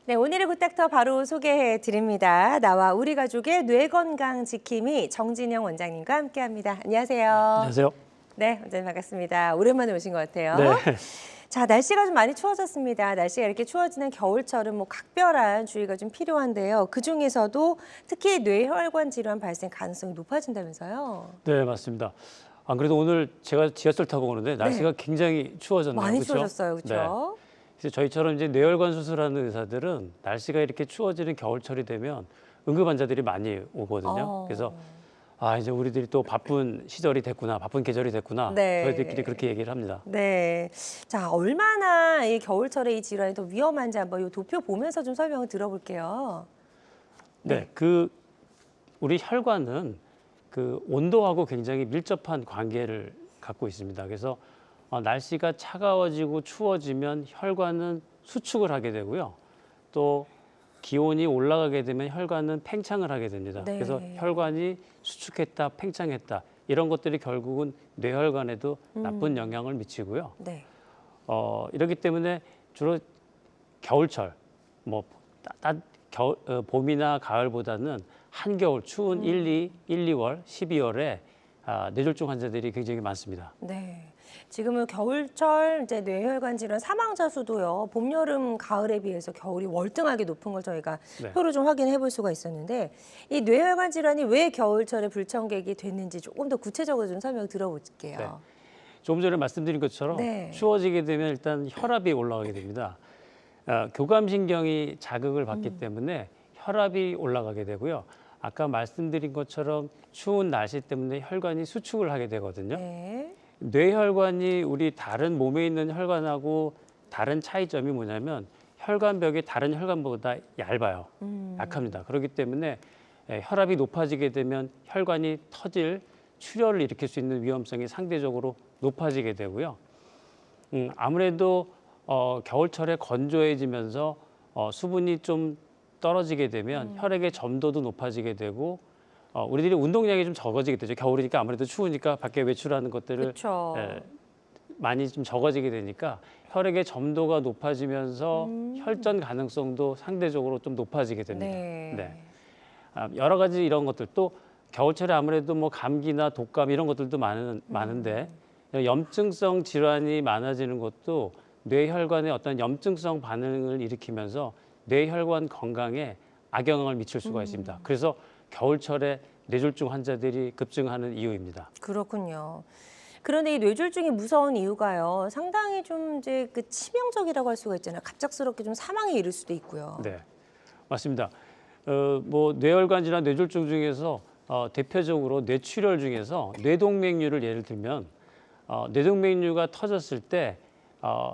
네, 오늘의 굿닥터 바로 소개해 드립니다. 나와 우리 가족의 뇌 건강 지킴이 정진영 원장님과 함께합니다. 안녕하세요. 안녕하세요. 네, 원장님 반갑습니다. 오랜만에 오신 것 같아요. 네. 자, 날씨가 좀 많이 추워졌습니다. 날씨가 이렇게 추워지는 겨울철은 뭐 각별한 주의가 좀 필요한데요. 그 중에서도 특히 뇌혈관 질환 발생 가능성이 높아진다면서요? 네, 맞습니다. 안 그래도 오늘 제가 지하철 타고 오는데 날씨가 굉장히 추워졌네요. 많이 그렇죠? 추워졌어요, 그렇죠? 네. 그래서 저희처럼 이제 뇌혈관 수술하는 의사들은 날씨가 이렇게 추워지는 겨울철이 되면 응급 환자들이 많이 오거든요. 그래서 이제 우리들이 또 바쁜 시절이 됐구나, 바쁜 계절이 됐구나. 네. 저희들끼리 그렇게 얘기를 합니다. 네. 자, 얼마나 이 겨울철에 이 질환이 더 위험한지 한번 이 도표 보면서 좀 설명을 들어볼게요. 네, 우리 혈관은 그 온도하고 굉장히 밀접한 관계를 갖고 있습니다. 그래서 날씨가 차가워지고 추워지면 혈관은 수축을 하게 되고요. 또 기온이 올라가게 되면 혈관은 팽창을 하게 됩니다. 네. 그래서 혈관이 수축했다, 팽창했다 이런 것들이 결국은 뇌혈관에도 나쁜 영향을 미치고요. 네. 이렇기 때문에 주로 겨울철, 봄이나 가을보다는 한겨울 추운 1, 2월, 12월에 뇌졸중 환자들이 굉장히 많습니다. 네. 지금은 겨울철 이제 뇌혈관 질환 사망자 수도요. 봄, 여름, 가을에 비해서 겨울이 월등하게 높은 걸 저희가 네. 표로 좀 확인해 볼 수가 있었는데 이 뇌혈관 질환이 왜 겨울철에 불청객이 됐는지 조금 더 구체적으로 좀 설명 들어볼게요. 네. 조금 전에 말씀드린 것처럼 네. 추워지게 되면 일단 혈압이 올라가게 됩니다. 교감신경이 자극을 받기 때문에 혈압이 올라가게 되고요. 아까 말씀드린 것처럼 추운 날씨 때문에 혈관이 수축을 하게 되거든요. 네. 뇌혈관이 우리 다른 몸에 있는 혈관하고 다른 차이점이 뭐냐면 혈관벽이 다른 혈관보다 얇아요. 약합니다. 그렇기 때문에 혈압이 높아지게 되면 혈관이 터질 출혈을 일으킬 수 있는 위험성이 상대적으로 높아지게 되고요. 아무래도 겨울철에 건조해지면서 수분이 좀 떨어지게 되면 혈액의 점도도 높아지게 되고 우리들이 운동량이 좀 적어지게 되죠. 겨울이니까 아무래도 추우니까 밖에 외출하는 것들을 그렇죠. 많이 좀 적어지게 되니까 혈액의 점도가 높아지면서 혈전 가능성도 상대적으로 좀 높아지게 됩니다. 네. 여러 가지 이런 것들 또 겨울철에 아무래도 뭐 감기나 독감 이런 것들도 많은데 염증성 질환이 많아지는 것도 뇌혈관의 어떤 염증성 반응을 일으키면서 뇌혈관 건강에 악영향을 미칠 수가 있습니다. 그래서 겨울철에 뇌졸중 환자들이 급증하는 이유입니다. 그렇군요. 그런데 이 뇌졸중이 무서운 이유가요. 상당히 좀 이제 그 치명적이라고 할 수가 있잖아요. 갑작스럽게 좀 사망에 이를 수도 있고요. 네, 맞습니다. 뇌혈관 질환, 뇌졸중 중에서 대표적으로 뇌출혈 중에서 뇌동맥류를 예를 들면 뇌동맥류가 터졌을 때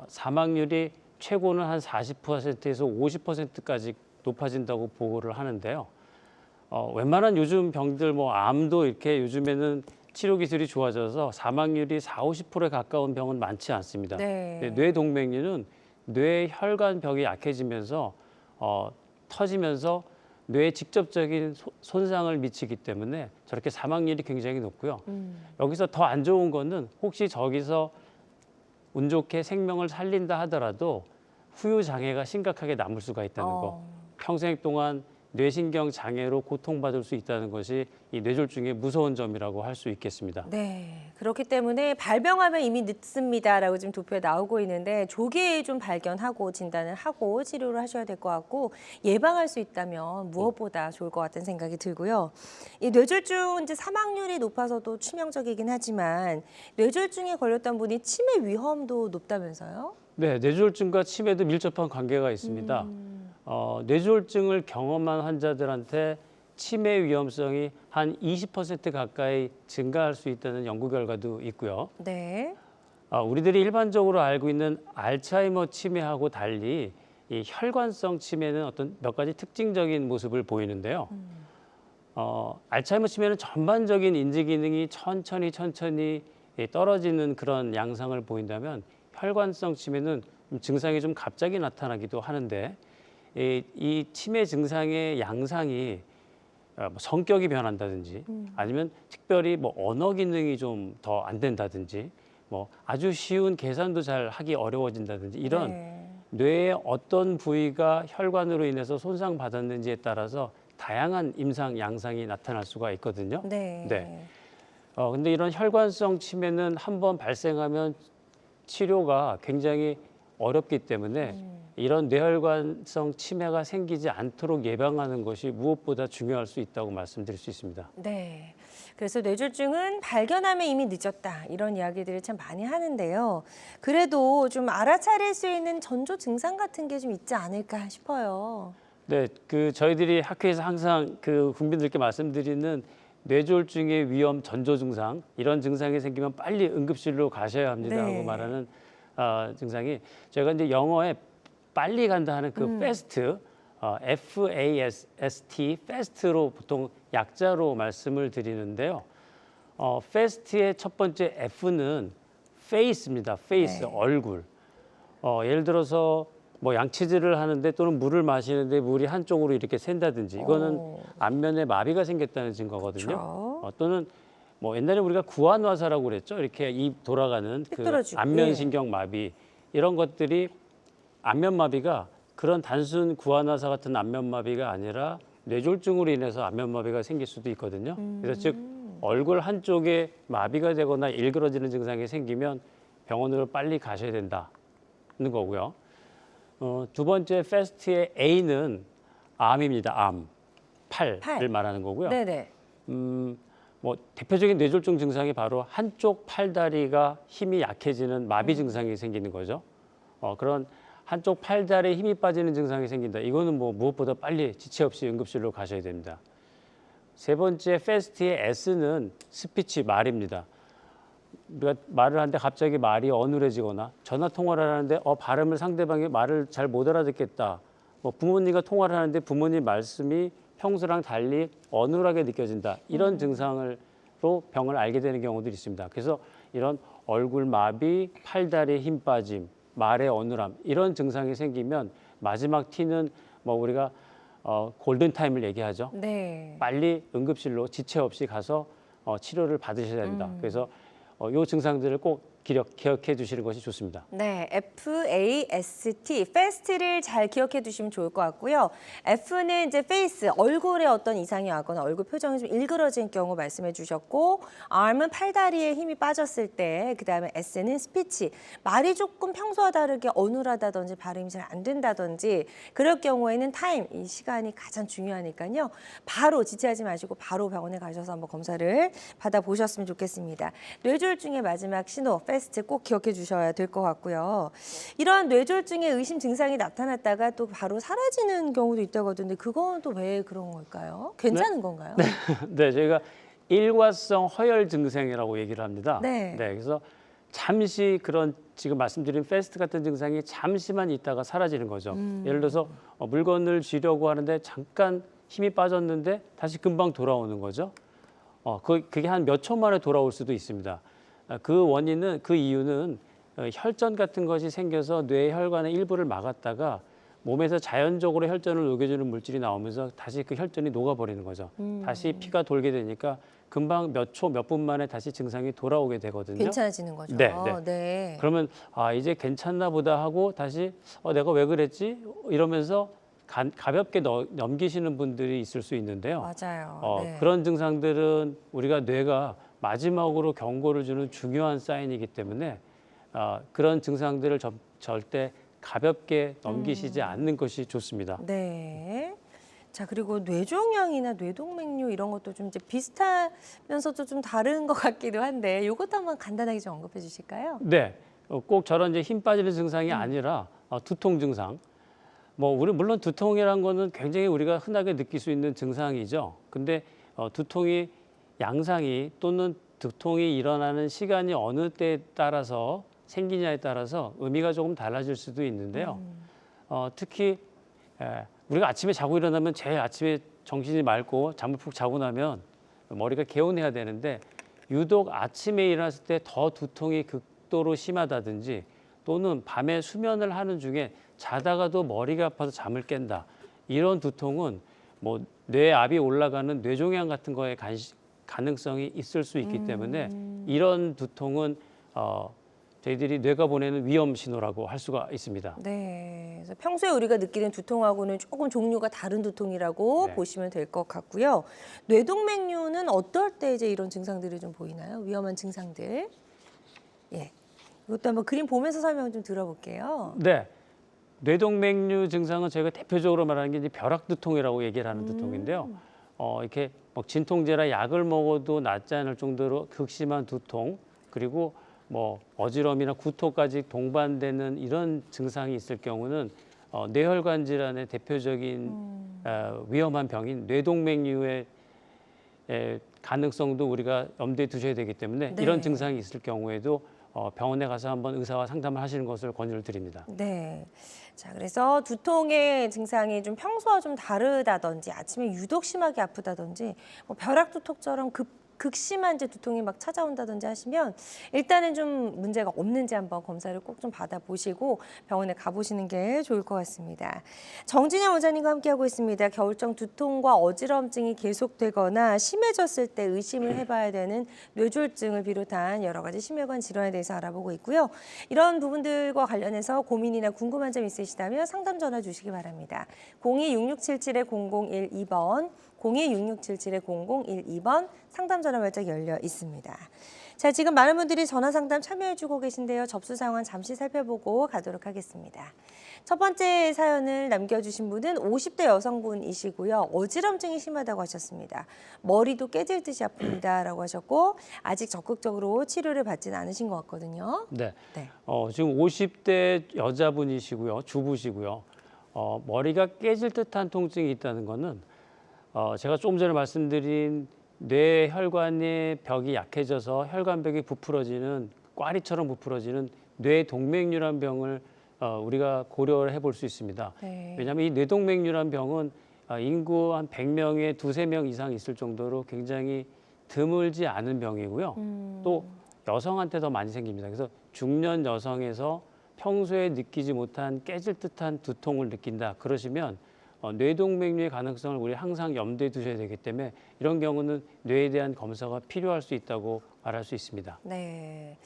사망률이 최고는 한 40%에서 50%까지 높아진다고 보고를 하는데요. 웬만한 요즘 병들 암도 이렇게 요즘에는 치료 기술이 좋아져서 사망률이 40~50%에 가까운 병은 많지 않습니다. 네. 뇌동맥류는 뇌혈관벽이 약해지면서 터지면서 뇌에 직접적인 손상을 미치기 때문에 저렇게 사망률이 굉장히 높고요. 여기서 더 안 좋은 거는 혹시 저기서 운 좋게 생명을 살린다 하더라도 후유 장애가 심각하게 남을 수가 있다는 거. 평생 동안 뇌신경 장애로 고통받을 수 있다는 것이 이 뇌졸중의 무서운 점이라고 할 수 있겠습니다. 네. 그렇기 때문에 발병하면 이미 늦습니다라고 지금 도표에 나오고 있는데 조기에 좀 발견하고 진단을 하고 치료를 하셔야 될 것 같고 예방할 수 있다면 무엇보다 좋을 것 같다는 생각이 들고요. 이 뇌졸중 이제 사망률이 높아서도 치명적이긴 하지만 뇌졸중에 걸렸던 분이 치매 위험도 높다면서요? 네, 뇌졸중과 치매도 밀접한 관계가 있습니다. 뇌졸중을 경험한 환자들한테 치매 위험성이 한 20% 가까이 증가할 수 있다는 연구 결과도 있고요. 네. 우리들이 일반적으로 알고 있는 알츠하이머 치매하고 달리 이 혈관성 치매는 어떤 몇 가지 특징적인 모습을 보이는데요. 알츠하이머 치매는 전반적인 인지 기능이 천천히 떨어지는 그런 양상을 보인다면 혈관성 치매는 증상이 좀 갑자기 나타나기도 하는데 이 치매 증상의 양상이 성격이 변한다든지 아니면 특별히 언어 기능이 좀 더 안 된다든지 아주 쉬운 계산도 잘 하기 어려워진다든지 이런 네. 뇌의 어떤 부위가 혈관으로 인해서 손상받았는지에 따라서 다양한 임상, 양상이 나타날 수가 있거든요. 네. 네. 근데 이런 혈관성 치매는 한번 발생하면 치료가 굉장히 어렵기 때문에 이런 뇌혈관성 치매가 생기지 않도록 예방하는 것이 무엇보다 중요할 수 있다고 말씀드릴 수 있습니다. 네. 그래서 뇌졸중은 발견하면 이미 늦었다. 이런 이야기들을 참 많이 하는데요. 그래도 좀 알아차릴 수 있는 전조 증상 같은 게 좀 있지 않을까 싶어요. 네, 저희들이 학회에서 항상 국민들께 말씀드리는 뇌졸중의 위험 전조 증상, 이런 증상이 생기면 빨리 응급실로 가셔야 합니다라고 네. 말하는 증상이, 저희가 이제 영어에 빨리 간다 하는 fast, FAST, fast로 보통 약자로 말씀을 드리는데요. fast의 첫 번째 F는 face입니다. face, 네. 얼굴. 예를 들어서 뭐 양치질을 하는데 또는 물을 마시는데 물이 한쪽으로 이렇게 샌다든지, 이거는 안면에 마비가 생겼다는 증거거든요. 그렇죠. 또는 뭐 옛날에 우리가 구안화사라고 그랬죠. 이렇게 입 돌아가는 삐뚤어지고, 안면신경 마비, 이런 것들이 안면마비가 그런 단순 구안화사 같은 안면마비가 아니라 뇌졸중으로 인해서 안면마비가 생길 수도 있거든요. 그래서 즉 얼굴 한쪽에 마비가 되거나 일그러지는 증상이 생기면 병원으로 빨리 가셔야 된다는 거고요. 두 번째 패스트의 A는 암입니다. 암, 팔을 말하는 거고요. 네네. 뭐 대표적인 뇌졸중 증상이 바로 한쪽 팔다리가 힘이 약해지는 마비 증상이 생기는 거죠. 그런 한쪽 팔다리에 힘이 빠지는 증상이 생긴다. 이거는 뭐 무엇보다 빨리 지체 없이 응급실로 가셔야 됩니다. 세 번째 패스트의 S는 스피치, 말입니다. 우리가 말을 하는데 갑자기 말이 어눌해지거나, 전화 통화를 하는데 발음을 상대방이 말을 잘 못 알아듣겠다. 뭐 부모님과 통화를 하는데 부모님 말씀이 평소랑 달리 어눌하게 느껴진다. 이런 증상으로 병을 알게 되는 경우들이 있습니다. 그래서 이런 얼굴 마비, 팔다리에 힘 빠짐, 말의 어눌함, 이런 증상이 생기면 마지막 T는 뭐 우리가 골든타임을 얘기하죠. 네. 빨리 응급실로 지체 없이 가서 치료를 받으셔야 된다. 그래서 이 증상들을 꼭 기억해 두시는 것이 좋습니다. 네, FAST, fast를 잘 기억해 두시면 좋을 것 같고요. F는 이제 face, 얼굴에 어떤 이상이 왔거나 얼굴 표정이 좀 일그러진 경우 말씀해 주셨고, R은 팔다리에 힘이 빠졌을 때, 그다음에 S는 스피치, 말이 조금 평소와 다르게 어눌하다든지 발음이 잘 안 된다든지, 그럴 경우에는 타임, 이 시간이 가장 중요하니까요. 바로 지체하지 마시고 바로 병원에 가셔서 한번 검사를 받아보셨으면 좋겠습니다. 뇌졸중의 마지막 신호, 패스트 꼭 기억해 주셔야 될 것 같고요. 이런 뇌졸중의 의심 증상이 나타났다가 또 바로 사라지는 경우도 있다고 하던데, 그건 또 왜 그런 걸까요? 괜찮은 건가요? 네, 저희가 일과성 허혈 증상이라고 얘기를 합니다. 네. 그래서 잠시 그런 지금 말씀드린 패스트 같은 증상이 잠시만 있다가 사라지는 거죠. 예를 들어서 물건을 쥐려고 하는데 잠깐 힘이 빠졌는데 다시 금방 돌아오는 거죠. 그게 한 몇 초 만에 돌아올 수도 있습니다. 그 이유는 혈전 같은 것이 생겨서 뇌 혈관의 일부를 막았다가 몸에서 자연적으로 혈전을 녹여주는 물질이 나오면서 다시 그 혈전이 녹아버리는 거죠. 다시 피가 돌게 되니까 금방 몇 초, 몇 분 만에 다시 증상이 돌아오게 되거든요. 괜찮아지는 거죠. 네. 네. 그러면 이제 괜찮나 보다 하고 다시 내가 왜 그랬지? 이러면서 가볍게 넘기시는 분들이 있을 수 있는데요. 맞아요. 네. 그런 증상들은 우리가 뇌가 마지막으로 경고를 주는 중요한 사인이기 때문에 그런 증상들을 절대 가볍게 넘기시지 않는 것이 좋습니다. 네. 자, 그리고 뇌종양이나 뇌동맥류 이런 것도 좀 이제 비슷하면서도 좀 다른 것 같기도 한데, 이것도 한번 간단하게 좀 언급해 주실까요? 네, 꼭 저런 이제 힘 빠지는 증상이 아니라 두통 증상. 우리 물론 두통이란 거는 굉장히 우리가 흔하게 느낄 수 있는 증상이죠. 근데 두통이 양상이 또는 두통이 일어나는 시간이 어느 때에 따라서 생기냐에 따라서 의미가 조금 달라질 수도 있는데요. 특히 우리가 아침에 자고 일어나면 제일 아침에 정신이 맑고 잠을 푹 자고 나면 머리가 개운해야 되는데, 유독 아침에 일어났을 때 더 두통이 극도로 심하다든지, 또는 밤에 수면을 하는 중에 자다가도 머리가 아파서 잠을 깬다. 이런 두통은 뇌압이 올라가는 뇌종양 같은 거에 가능성이 있을 수 있기 때문에 이런 두통은 저희들이 뇌가 보내는 위험 신호라고 할 수가 있습니다. 네, 그래서 평소에 우리가 느끼는 두통하고는 조금 종류가 다른 두통이라고 네. 보시면 될 것 같고요. 뇌동맥류는 어떨 때 이제 이런 증상들이 좀 보이나요? 위험한 증상들. 예, 이것도 한번 그림 보면서 설명 좀 들어볼게요. 네. 뇌동맥류 증상은 저희가 대표적으로 말하는 게 이제 벼락두통이라고 얘기를 하는 두통인데요. 이렇게 뭐 진통제라 약을 먹어도 낫지 않을 정도로 극심한 두통, 그리고 뭐 어지럼이나 구토까지 동반되는 이런 증상이 있을 경우는 뇌혈관 질환의 대표적인 위험한 병인 뇌동맥류의 가능성도 우리가 염두에 두셔야 되기 때문에 네. 이런 증상이 있을 경우에도 병원에 가서 한번 의사와 상담을 하시는 것을 권유를 드립니다. 네. 자, 그래서 두통의 증상이 좀 평소와 좀 다르다든지 아침에 유독 심하게 아프다든지 뭐 벼락두통처럼 극심한 이제 두통이 막 찾아온다든지 하시면 일단은 좀 문제가 없는지 한번 검사를 꼭 좀 받아보시고 병원에 가보시는 게 좋을 것 같습니다. 정진영 원장님과 함께하고 있습니다. 겨울정 두통과 어지럼증이 계속되거나 심해졌을 때 의심을 해봐야 되는 뇌졸중을 비롯한 여러 가지 심혈관 질환에 대해서 알아보고 있고요. 이런 부분들과 관련해서 고민이나 궁금한 점 있으시다면 상담 전화 주시기 바랍니다. 02-6677-0012번 02-6677-0012번 상담 전화 발짝 열려 있습니다. 자, 지금 많은 분들이 전화 상담 참여해주고 계신데요. 접수 상황 잠시 살펴보고 가도록 하겠습니다. 첫 번째 사연을 남겨주신 분은 50대 여성분이시고요. 어지럼증이 심하다고 하셨습니다. 머리도 깨질 듯이 아픕니다라고 하셨고 아직 적극적으로 치료를 받지는 않으신 것 같거든요. 네. 네. 지금 50대 여자분이시고요. 주부시고요. 머리가 깨질 듯한 통증이 있다는 거는 제가 조금 전에 말씀드린 뇌혈관의 벽이 약해져서 혈관벽이 부풀어지는 꽈리처럼 부풀어지는 뇌동맥류란 병을 우리가 고려를 해볼 수 있습니다. 네. 왜냐하면 이 뇌동맥류란 병은 인구 한 100명에 두세 명 이상 있을 정도로 굉장히 드물지 않은 병이고요. 또 여성한테 더 많이 생깁니다. 그래서 중년 여성에서 평소에 느끼지 못한 깨질 듯한 두통을 느낀다. 그러시면 뇌동맥류의 가능성을 우리 항상 염두에 두셔야 되기 때문에 이런 경우는 뇌에 대한 검사가 필요할 수 있다고 말할 수 있습니다. 네,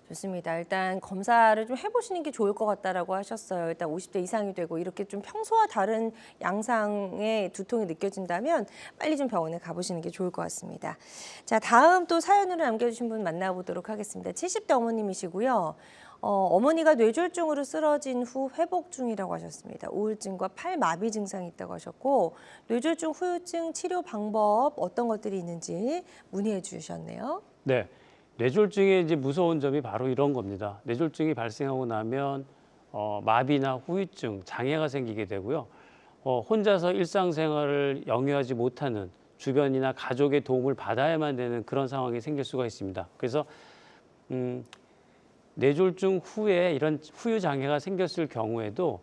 좋습니다. 일단 검사를 좀 해보시는 게 좋을 것 같다라고 하셨어요. 일단 50대 이상이 되고 이렇게 좀 평소와 다른 양상의 두통이 느껴진다면 빨리 좀 병원에 가보시는 게 좋을 것 같습니다. 자, 다음 또 사연으로 남겨주신 분 만나보도록 하겠습니다. 70대 어머님이시고요. 어머니가 뇌졸중으로 쓰러진 후 회복 중이라고 하셨습니다. 우울증과 팔마비 증상이 있다고 하셨고 뇌졸중 후유증 치료 방법 어떤 것들이 있는지 문의해 주셨네요. 네, 뇌졸중의 이제 무서운 점이 바로 이런 겁니다. 뇌졸중이 발생하고 나면 마비나 후유증, 장애가 생기게 되고요. 혼자서 일상생활을 영위하지 못하는 주변이나 가족의 도움을 받아야만 되는 그런 상황이 생길 수가 있습니다. 그래서 뇌졸중 후에 이런 후유 장애가 생겼을 경우에도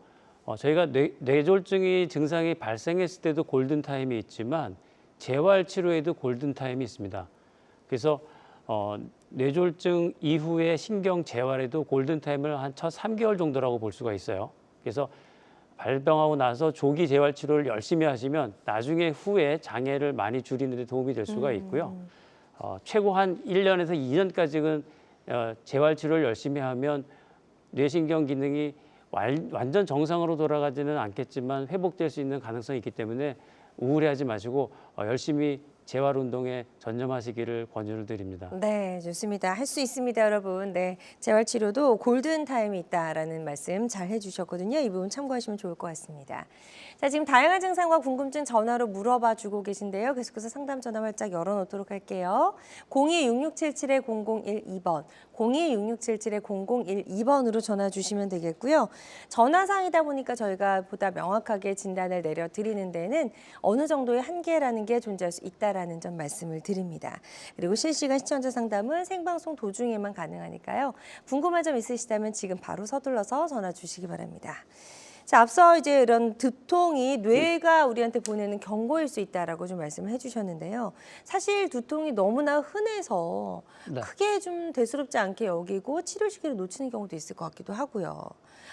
저희가 뇌졸중이 증상이 발생했을 때도 골든 타임이 있지만 재활 치료에도 골든 타임이 있습니다. 그래서 뇌졸중 이후에 신경 재활에도 골든 타임을 한 첫 3개월 정도라고 볼 수가 있어요. 그래서 발병하고 나서 조기 재활 치료를 열심히 하시면 나중에 후에 장애를 많이 줄이는 데 도움이 될 수가 있고요. 최고 한 1년에서 2년까지는 재활 치료를 열심히 하면 뇌신경 기능이 완전 정상으로 돌아가지는 않겠지만 회복될 수 있는 가능성이 있기 때문에 우울해하지 마시고 열심히 재활 운동에 전념하시기를 권유를 드립니다. 네, 좋습니다. 할 수 있습니다, 여러분. 네, 재활 치료도 골든 타임이 있다라는 말씀 잘 해주셨거든요. 이 부분 참고하시면 좋을 것 같습니다. 자, 지금 다양한 증상과 궁금증 전화로 물어봐 주고 계신데요. 계속해서 상담 전화 활짝 열어놓도록 할게요. 02-6677-0012번, 02-6677-0012번으로 전화 주시면 되겠고요. 전화상이다 보니까 저희가 보다 명확하게 진단을 내려드리는 데는 어느 정도의 한계라는 게 존재할 수 있다라는 점 말씀을 드립니다. 그리고 실시간 시청자 상담은 생방송 도중에만 가능하니까요. 궁금한 점 있으시다면 지금 바로 서둘러서 전화 주시기 바랍니다. 자, 앞서 이제 이런 두통이 뇌가 우리한테 보내는 경고일 수 있다라고 좀 말씀을 해주셨는데요. 사실 두통이 너무나 흔해서 네. 크게 좀 대수롭지 않게 여기고 치료 시기를 놓치는 경우도 있을 것 같기도 하고요.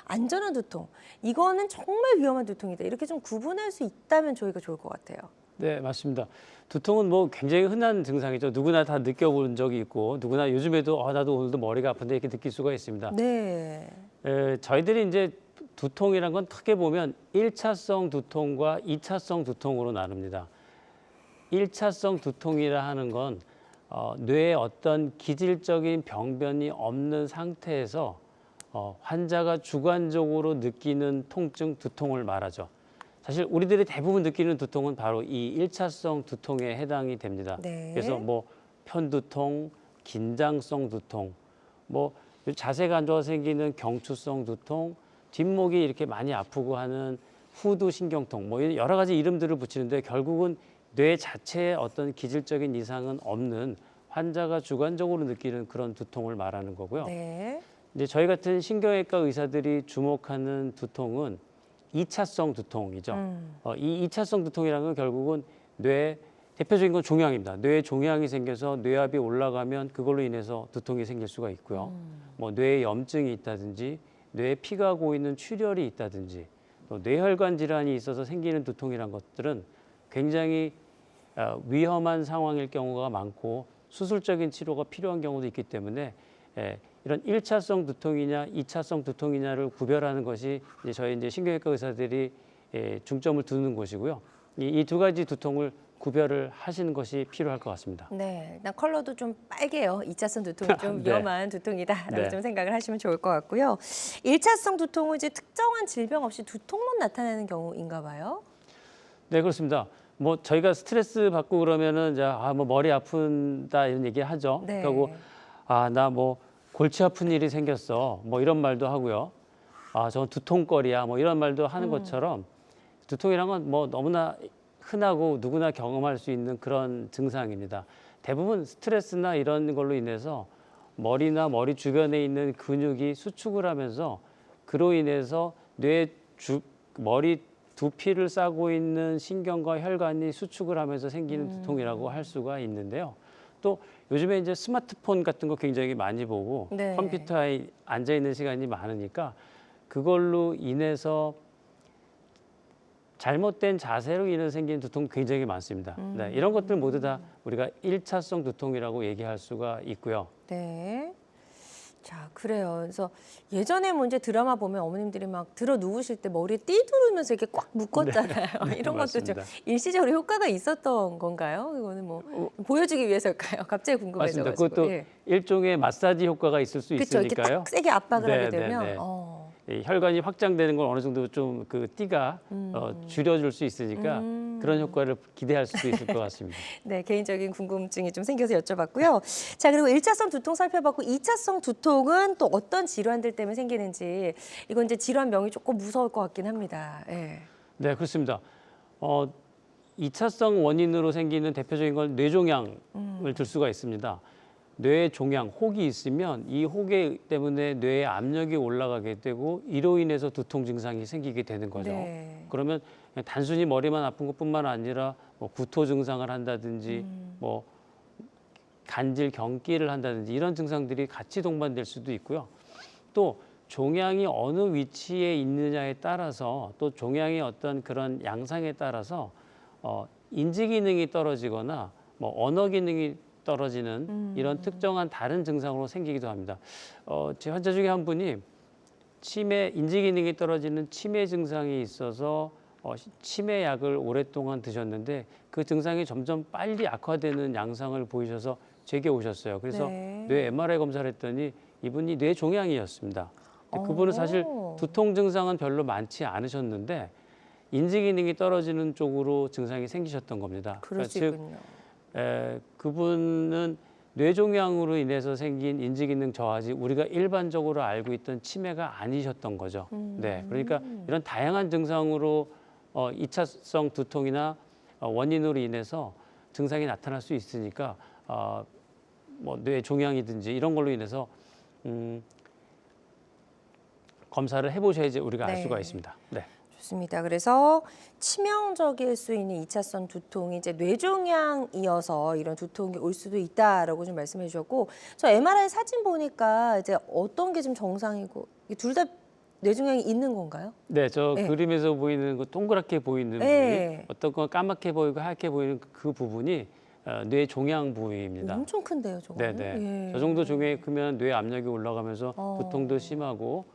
안전한 두통, 이거는 정말 위험한 두통이다. 이렇게 좀 구분할 수 있다면 저희가 좋을 것 같아요. 네, 맞습니다. 두통은 뭐 굉장히 흔한 증상이죠. 누구나 다 느껴본 적이 있고 누구나 요즘에도 나도 오늘도 머리가 아픈데 이렇게 느낄 수가 있습니다. 네. 저희들이 이제 두통이란 건 크게 보면 1차성 두통과 2차성 두통으로 나눕니다. 1차성 두통이라 하는 건 뇌에 어떤 기질적인 병변이 없는 상태에서 환자가 주관적으로 느끼는 통증, 두통을 말하죠. 사실 우리들이 대부분 느끼는 두통은 바로 이 1차성 두통에 해당이 됩니다. 네. 그래서 뭐 편두통, 긴장성 두통, 뭐 자세가 안 좋아서 생기는 경추성 두통, 뒷목이 이렇게 많이 아프고 하는 후두 신경통, 뭐 여러 가지 이름들을 붙이는데 결국은 뇌 자체에 어떤 기질적인 이상은 없는 환자가 주관적으로 느끼는 그런 두통을 말하는 거고요. 네. 이제 저희 같은 신경외과 의사들이 주목하는 두통은 2차성 두통이죠. 이 2차성 두통이라는 건 결국은 뇌 대표적인 건 종양입니다. 뇌에 종양이 생겨서 뇌압이 올라가면 그걸로 인해서 두통이 생길 수가 있고요. 뭐 뇌에 염증이 있다든지 뇌에 피가 고이는 출혈이 있다든지 또 뇌혈관 질환이 있어서 생기는 두통이란 것들은 굉장히 위험한 상황일 경우가 많고 수술적인 치료가 필요한 경우도 있기 때문에 이런 1차성 두통이냐 2차성 두통이냐를 구별하는 것이 이제 저희 이제 신경외과 의사들이 중점을 두는 것이고요. 이 두 가지 두통을 구별을 하시는 것이 필요할 것 같습니다. 네, 일단 컬러도 좀 빨개요. 2차성 두통이 좀 네. 위험한 두통이다라고 네. 좀 생각을 하시면 좋을 것 같고요. 1차성 두통은 이제 특정한 질병 없이 두통만 나타나는 경우인가 봐요. 네, 그렇습니다. 뭐 저희가 스트레스 받고 그러면은 이제 뭐 머리 아픈다 이런 얘기 하죠. 네. 그리고 나 뭐 골치 아픈 일이 생겼어. 뭐 이런 말도 하고요. 저 두통거리야. 뭐 이런 말도 하는 것처럼 두통이란 건 뭐 너무나 흔하고 누구나 경험할 수 있는 그런 증상입니다. 대부분 스트레스나 이런 걸로 인해서 머리나 머리 주변에 있는 근육이 수축을 하면서 그로 인해서 머리 두피를 싸고 있는 신경과 혈관이 수축을 하면서 생기는 두통이라고 할 수가 있는데요. 또 요즘에 이제 스마트폰 같은 거 굉장히 많이 보고 네. 컴퓨터에 앉아 있는 시간이 많으니까 그걸로 인해서 잘못된 자세로 인해서 생기는 두통 굉장히 많습니다. 네, 이런 것들 모두 다 우리가 1차성 두통이라고 얘기할 수가 있고요. 네. 자, 그래요. 그래서 예전에 뭐 이제 드라마 보면 어머님들이 막 들어 누우실 때 머리에 띠 두르면서 이렇게 꽉 묶었잖아요. 네, 이런 것도 좀 맞습니다. 일시적으로 효과가 있었던 건가요? 이거는 뭐 보여주기 위해서일까요? 갑자기 궁금해져가지고. 맞습니다. 그것도 예. 일종의 마사지 효과가 있을 수 그렇죠. 이렇게 있으니까요. 딱 세게 압박을 네, 하게 네, 되면 네. 이 혈관이 확장되는 걸 어느 정도 좀 그 띠가 줄여줄 수 있으니까 그런 효과를 기대할 수도 있을 것 같습니다. 네, 개인적인 궁금증이 좀 생겨서 여쭤봤고요. 자, 그리고 1차성 두통 살펴봤고 2차성 두통은 또 어떤 질환들 때문에 생기는지 이건 이제 질환명이 조금 무서울 것 같긴 합니다. 예. 네, 그렇습니다. 2차성 원인으로 생기는 대표적인 건 뇌종양을 들 수가 있습니다. 뇌에 종양, 혹이 있으면 이 혹에 때문에 뇌에 압력이 올라가게 되고 이로 인해서 두통 증상이 생기게 되는 거죠. 네. 그러면 그냥 단순히 머리만 아픈 것뿐만 아니라 뭐 구토 증상을 한다든지 뭐 간질, 경기를 한다든지 이런 증상들이 같이 동반될 수도 있고요. 또 종양이 어느 위치에 있느냐에 따라서 또 종양의 어떤 그런 양상에 따라서 인지 기능이 떨어지거나 뭐 언어 기능이 떨어지는 이런 특정한 다른 증상으로 생기기도 합니다. 제 환자 중에 한 분이 인지 기능이 떨어지는 치매 증상이 있어서 치매 약을 오랫동안 드셨는데 그 증상이 점점 빨리 악화되는 양상을 보이셔서 제게 오셨어요. 그래서 네. 뇌 MRI 검사를 했더니 이분이 뇌 종양이었습니다. 근데 그분은 사실 두통 증상은 별로 많지 않으셨는데 인지 기능이 떨어지는 쪽으로 증상이 생기셨던 겁니다. 그럴 수 즉 있군요. 그분은 뇌종양으로 인해서 생긴 인지기능 저하지 우리가 일반적으로 알고 있던 치매가 아니셨던 거죠. 네, 그러니까 이런 다양한 증상으로 2차성 두통이나 원인으로 인해서 증상이 나타날 수 있으니까 뭐 뇌종양이든지 이런 걸로 인해서 검사를 해보셔야지 우리가 알 네. 수가 있습니다. 네. 좋습니다. 그래서 치명적일 수 있는 2차성 두통이 이제 뇌종양이어서 이런 두통이 올 수도 있다라고 좀 말씀해 주셨고, 저 MRI 사진 보니까 이제 어떤 게 좀 정상이고 둘 다 뇌종양이 있는 건가요? 네, 저 네. 그림에서 보이는 그 동그랗게 보이는 네. 부분이 어떤 건 까맣게 보이고 하얗게 보이는 그 부분이 뇌 종양 부위입니다. 엄청 큰데요, 저거. 네네. 예. 저 정도 종양이 크면 뇌 압력이 올라가면서 어. 두통도 심하고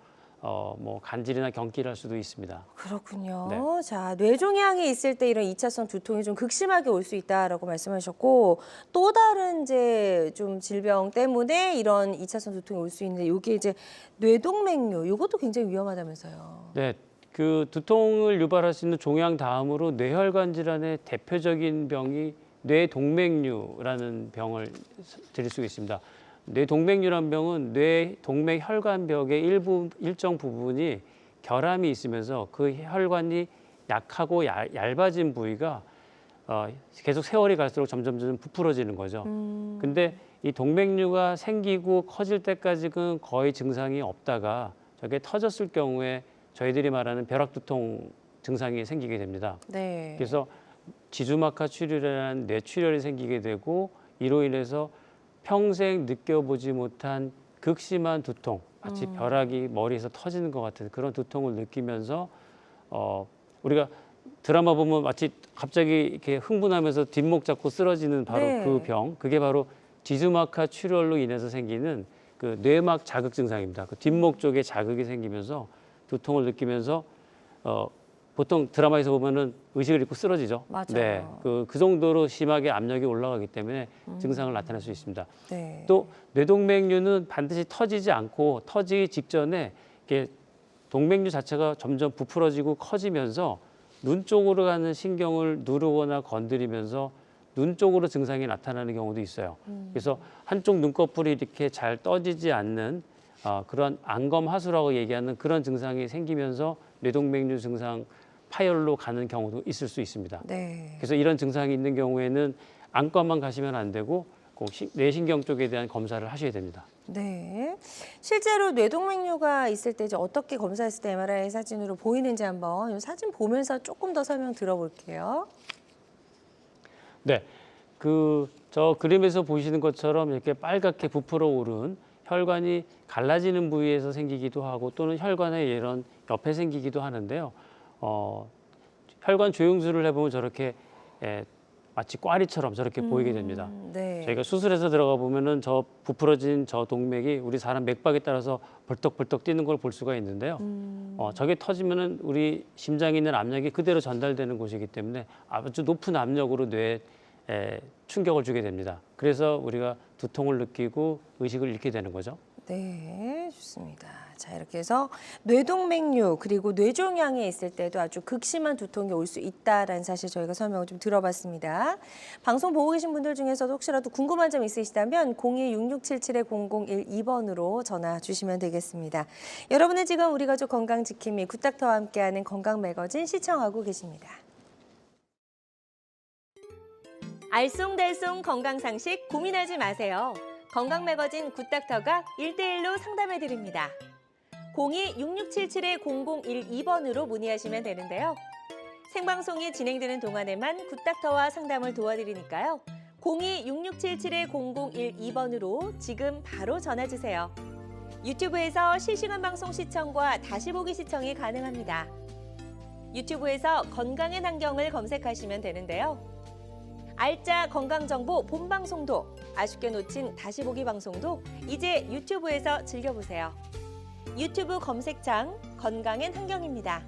뭐 간질이나 경기를 할 수도 있습니다. 그렇군요. 네. 자, 뇌종양이 있을 때 이런 2차성 두통이 좀 극심하게 올 수 있다라고 말씀하셨고 또 다른 이제 좀 질병 때문에 이런 2차성 두통이 올 수 있는데 이게 이제 뇌동맥류 이것도 굉장히 위험하다면서요. 네, 그 두통을 유발할 수 있는 종양 다음으로 뇌혈관 질환의 대표적인 병이 뇌동맥류라는 병을 드릴 수 있습니다. 뇌동맥류란 병은 뇌 동맥 혈관벽의 일정 부분이 결함이 있으면서 그 혈관이 약하고 얇아진 부위가 계속 세월이 갈수록 점점 부풀어지는 거죠. 근데 이 동맥류가 생기고 커질 때까지는 거의 증상이 없다가 저게 터졌을 경우에 저희들이 말하는 벼락두통 증상이 생기게 됩니다. 네. 그래서 지주막하 출혈이라는 뇌출혈이 생기게 되고 이로 인해서 평생 느껴보지 못한 극심한 두통, 마치 벼락이 머리에서 터지는 것 같은 그런 두통을 느끼면서 우리가 드라마 보면 마치 갑자기 이렇게 흥분하면서 뒷목 잡고 쓰러지는 바로 네. 그 병, 그게 바로 지주막하 출혈로 인해서 생기는 그 뇌막 자극 증상입니다. 그 뒷목 쪽에 자극이 생기면서 두통을 느끼면서 보통 드라마에서 보면은 의식을 잃고 쓰러지죠. 맞아요. 네, 그 정도로 심하게 압력이 올라가기 때문에 증상을 나타낼 수 있습니다. 네. 또 뇌동맥류는 반드시 터지지 않고 터지기 직전에 이렇게 동맥류 자체가 점점 부풀어지고 커지면서 눈 쪽으로 가는 신경을 누르거나 건드리면서 눈 쪽으로 증상이 나타나는 경우도 있어요. 그래서 한쪽 눈꺼풀이 이렇게 잘 떠지지 않는 그런 안검하수라고 얘기하는 그런 증상이 생기면서 뇌동맥류 증상 파열로 가는 경우도 있을 수 있습니다. 네. 그래서 이런 증상이 있는 경우에는 안과만 가시면 안 되고 꼭 뇌신경 쪽에 대한 검사를 하셔야 됩니다. 네. 실제로 뇌동맥류가 있을 때 이제 어떻게 검사했을 때 MRI 사진으로 보이는지 한번 이 사진 보면서 조금 더 설명 들어볼게요. 네, 저 그림에서 보시는 것처럼 이렇게 빨갛게 부풀어 오른 혈관이 갈라지는 부위에서 생기기도 하고 또는 혈관의 이런 옆에 생기기도 하는데요. 혈관 조영술을 해보면 저렇게 마치 꽈리처럼 저렇게 보이게 됩니다. 네. 저희가 수술해서 들어가 보면은 저 부풀어진 저 동맥이 우리 사람 맥박에 따라서 벌떡벌떡 뛰는 걸 볼 수가 있는데요. 저게 터지면은 우리 심장에 있는 압력이 그대로 전달되는 곳이기 때문에 아주 높은 압력으로 뇌에 충격을 주게 됩니다. 그래서 우리가 두통을 느끼고 의식을 잃게 되는 거죠. 네, 좋습니다. 자, 이렇게 해서 뇌동맥류 그리고 뇌종양이 있을 때도 아주 극심한 두통이 올 수 있다라는 사실 저희가 설명을 좀 들어봤습니다. 방송 보고 계신 분들 중에서도 혹시라도 궁금한 점 있으시다면 02-6677-0012번으로 전화 주시면 되겠습니다. 여러분은 지금 우리 가족 건강지킴이 굿닥터와 함께하는 건강매거진 시청하고 계십니다. 알쏭달쏭 건강상식 고민하지 마세요. 건강매거진 굿닥터가 1대1로 상담해드립니다. 02-6677-0012번으로 문의하시면 되는데요. 생방송이 진행되는 동안에만 굿닥터와 상담을 도와드리니까요. 02-6677-0012번으로 지금 바로 전화주세요. 유튜브에서 실시간 방송 시청과 다시 보기 시청이 가능합니다. 유튜브에서 건강의 환경을 검색하시면 되는데요. 알짜 건강정보 본방송도 아쉽게 놓친 다시 보기 방송도 이제 유튜브에서 즐겨보세요. 유튜브 검색창 건강엔 환경입니다.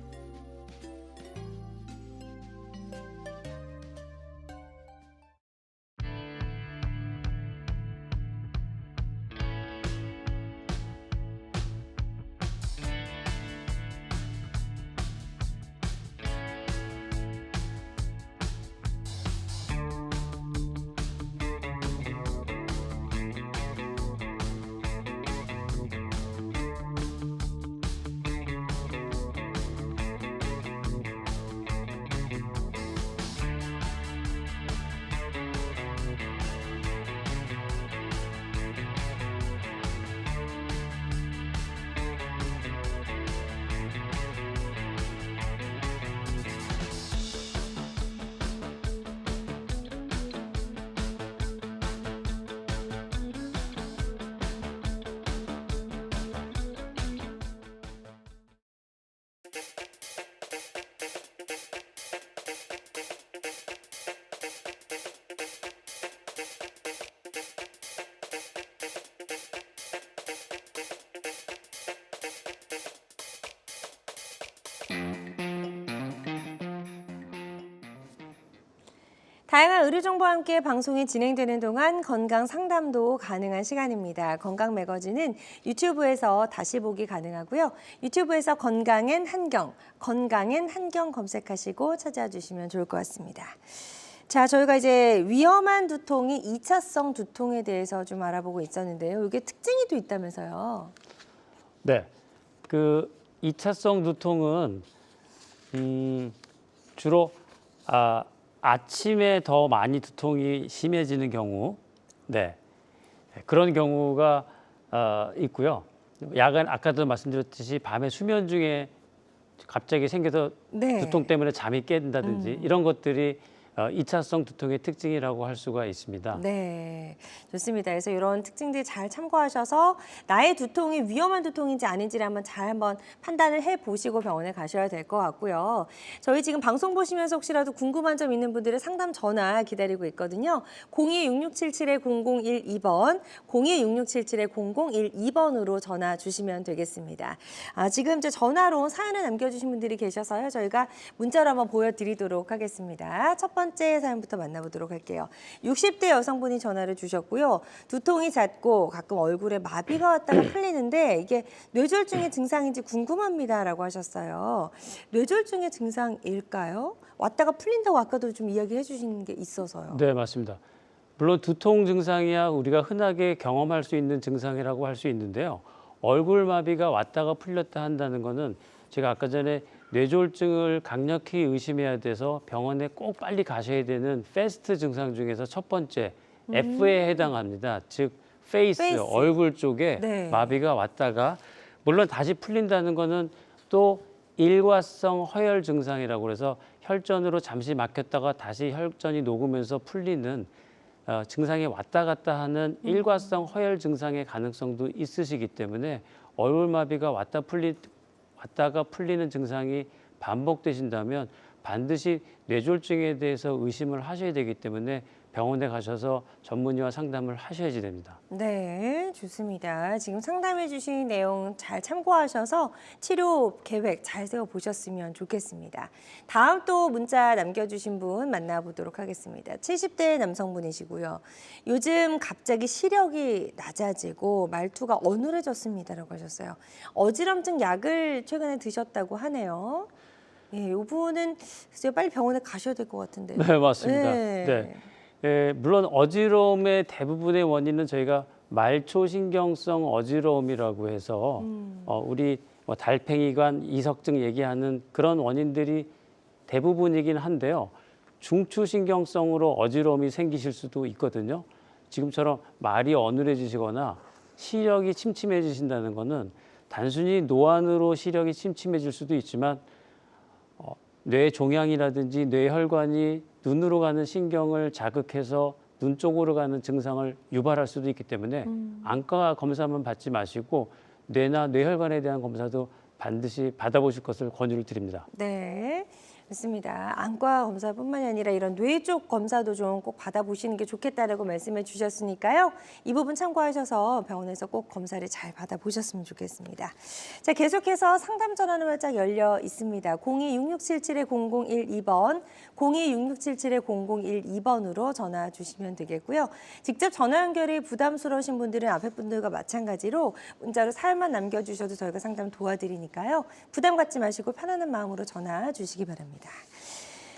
다양한 의료 정보와 함께 방송이 진행되는 동안 건강 상담도 가능한 시간입니다. 건강 매거진은 유튜브에서 다시 보기 가능하고요. 유튜브에서 건강엔 한경 검색하시고 찾아주시면 좋을 것 같습니다. 자, 저희가 이제 위험한 두통이 이차성 두통에 대해서 좀 알아보고 있었는데요. 이게 특징이 또 있다면서요. 네, 그 2차성 두통은 주로 아침에 더 많이 두통이 심해지는 경우, 네, 그런 경우가 있고요. 야간 아까도 말씀드렸듯이 밤에 수면 중에 갑자기 생겨서 네. 두통 때문에 잠이 깬다든지 이런 것들이 2차성 두통의 특징이라고 할 수가 있습니다. 네, 좋습니다. 그래서 이런 특징들 잘 참고하셔서 나의 두통이 위험한 두통인지 아닌지를 한번 판단을 해보시고 병원에 가셔야 될 것 같고요. 저희 지금 방송 보시면서 혹시라도 궁금한 점 있는 분들은 상담 전화 기다리고 있거든요. 02-6677-0012번, 02-6677-0012번으로 전화 주시면 되겠습니다. 지금 이제 전화로 사연을 남겨주신 분들이 계셔서요. 저희가 문자로 한번 보여드리도록 하겠습니다. 첫 번째 사연부터 만나보도록 할게요. 60대 여성분이 전화를 주셨고요. 두통이 잦고 가끔 얼굴에 마비가 왔다가 풀리는데 이게 뇌졸중의 증상인지 궁금합니다라고 하셨어요. 뇌졸중의 증상일까요? 왔다가 풀린다고 아까도 좀 이야기해 주신 게 있어서요. 네, 맞습니다. 물론 두통 증상이야 우리가 흔하게 경험할 수 있는 증상이라고 할 수 있는데요. 얼굴 마비가 왔다가 풀렸다 한다는 거는 제가 아까 전에 뇌졸중을 강력히 의심해야 돼서 병원에 꼭 빨리 가셔야 되는 패스트 증상 중에서 첫 번째 F에 해당합니다. 즉 페이스, 얼굴 쪽에 네. 마비가 왔다가 물론 다시 풀린다는 거는 또 일과성 허혈 증상이라고 그래서 혈전으로 잠시 막혔다가 다시 혈전이 녹으면서 풀리는 증상이 왔다 갔다 하는 일과성 허혈 증상의 가능성도 있으시기 때문에 얼굴마비가 왔다가 풀리는 증상이 반복되신다면 반드시 뇌졸중에 대해서 의심을 하셔야 되기 때문에 병원에 가셔서 전문의와 상담을 하셔야지 됩니다. 네, 좋습니다. 지금 상담해 주신 내용 잘 참고하셔서 치료 계획 잘 세워보셨으면 좋겠습니다. 다음 또 문자 남겨주신 분 만나보도록 하겠습니다. 70대 남성분이시고요. 요즘 갑자기 시력이 낮아지고 말투가 어눌해졌습니다라고 하셨어요. 어지럼증 약을 최근에 드셨다고 하네요. 예, 이 부분은 글쎄요, 빨리 병원에 가셔야 될 것 같은데요. 네, 맞습니다. 네. 네. 물론 어지러움의 대부분의 원인은 저희가 말초신경성 어지러움이라고 해서 우리 달팽이관 이석증 얘기하는 그런 원인들이 대부분이긴 한데요. 중추신경성으로 어지러움이 생기실 수도 있거든요. 지금처럼 말이 어눌해지시거나 시력이 침침해지신다는 것은 단순히 노안으로 시력이 침침해질 수도 있지만 뇌 종양이라든지 뇌혈관이 눈으로 가는 신경을 자극해서 눈 쪽으로 가는 증상을 유발할 수도 있기 때문에 안과 검사만 받지 마시고 뇌나 뇌혈관에 대한 검사도 반드시 받아보실 것을 권유를 드립니다. 네, 맞습니다. 안과 검사뿐만이 아니라 이런 뇌 쪽 검사도 좀 꼭 받아보시는 게 좋겠다라고 말씀해 주셨으니까요. 이 부분 참고하셔서 병원에서 꼭 검사를 잘 받아보셨으면 좋겠습니다. 자, 계속해서 상담 전화는 활짝 열려 있습니다. 02-6677-0012번, 02-6677-0012번으로 전화 주시면 되겠고요. 직접 전화 연결이 부담스러우신 분들은 앞에 분들과 마찬가지로 문자로 사연만 남겨주셔도 저희가 상담 도와드리니까요. 부담 갖지 마시고 편안한 마음으로 전화 주시기 바랍니다.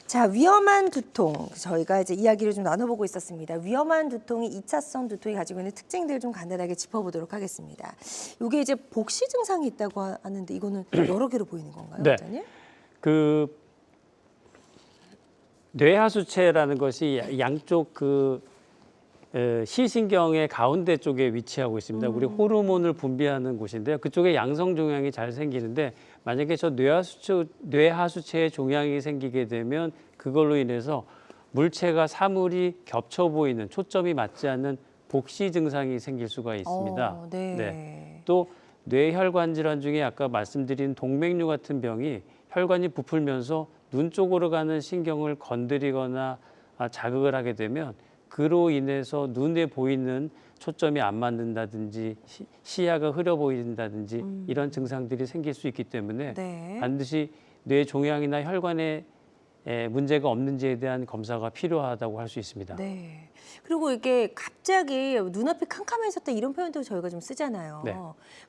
자, 위험한 두통 저희가 이제 이야기를 좀 나눠보고 있었습니다. 위험한 두통이 2차성 두통이 가지고 있는 특징들 좀 간단하게 짚어보도록 하겠습니다. 이게 이제 복시 증상이 있다고 하는데 이거는 여러 개로 보이는 건가요, 네. 원장님? 그 뇌하수체라는 것이 양쪽 시신경의 가운데 쪽에 위치하고 있습니다. 우리 호르몬을 분비하는 곳인데요. 그쪽에 양성 종양이 잘 생기는데 만약에 저 뇌하수체에 종양이 생기게 되면 그걸로 인해서 물체가 사물이 겹쳐 보이는 초점이 맞지 않는 복시 증상이 생길 수가 있습니다. 네. 또 뇌혈관 질환 중에 아까 말씀드린 동맥류 같은 병이 혈관이 부풀면서 눈 쪽으로 가는 신경을 건드리거나 자극을 하게 되면 그로 인해서 눈에 보이는 초점이 안 맞는다든지 시야가 흐려 보인다든지 이런 증상들이 생길 수 있기 때문에 네. 반드시 뇌 종양이나 혈관에 문제가 없는지에 대한 검사가 필요하다고 할 수 있습니다. 네. 그리고 이게 갑자기 눈앞이 캄캄해졌다 이런 표현도 저희가 좀 쓰잖아요. 네.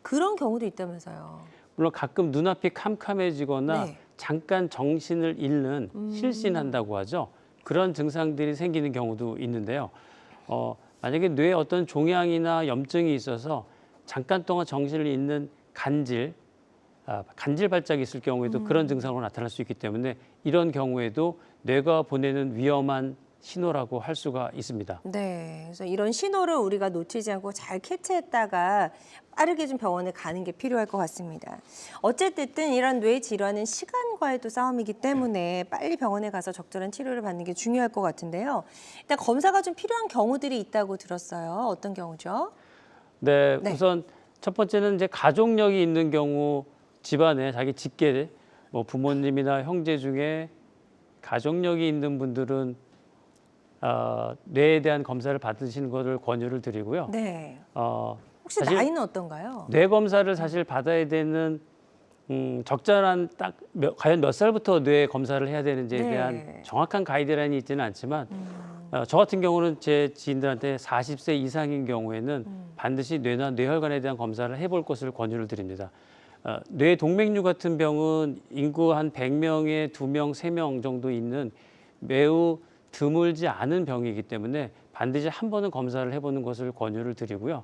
그런 경우도 있다면서요. 물론 가끔 눈앞이 캄캄해지거나 네. 잠깐 정신을 잃는 실신한다고 하죠. 그런 증상들이 생기는 경우도 있는데요. 만약에 뇌에 어떤 종양이나 염증이 있어서 잠깐 동안 정신을 잃는 간질 발작이 있을 경우에도 그런 증상으로 나타날 수 있기 때문에 이런 경우에도 뇌가 보내는 위험한 신호라고 할 수가 있습니다. 네. 그래서 이런 신호를 우리가 놓치지 않고 잘 캐치했다가 빠르게 좀 병원에 가는 게 필요할 것 같습니다. 어쨌든 이런 뇌 질환은 시간과의 또 싸움이기 때문에 빨리 병원에 가서 적절한 치료를 받는 게 중요할 것 같은데요. 일단 검사가 좀 필요한 경우들이 있다고 들었어요. 어떤 경우죠? 네, 네. 우선 첫 번째는 이제 가족력이 있는 경우 집안에 자기 직계 뭐 부모님이나 형제 중에 가족력이 있는 분들은 뇌에 대한 검사를 받으시는 것을 권유를 드리고요. 네. 혹시 사실 나이는 어떤가요? 뇌 검사를 사실 받아야 되는 적절한 과연 몇 살부터 뇌 검사를 해야 되는지에 네. 대한 정확한 가이드라인이 있지는 않지만 저 같은 경우는 제 지인들한테 40세 이상인 경우에는 반드시 뇌나 뇌혈관에 대한 검사를 해볼 것을 권유를 드립니다. 뇌 동맥류 같은 병은 인구 한 100명에 2명, 3명 정도 있는 매우 드물지 않은 병이기 때문에 반드시 한 번은 검사를 해보는 것을 권유를 드리고요.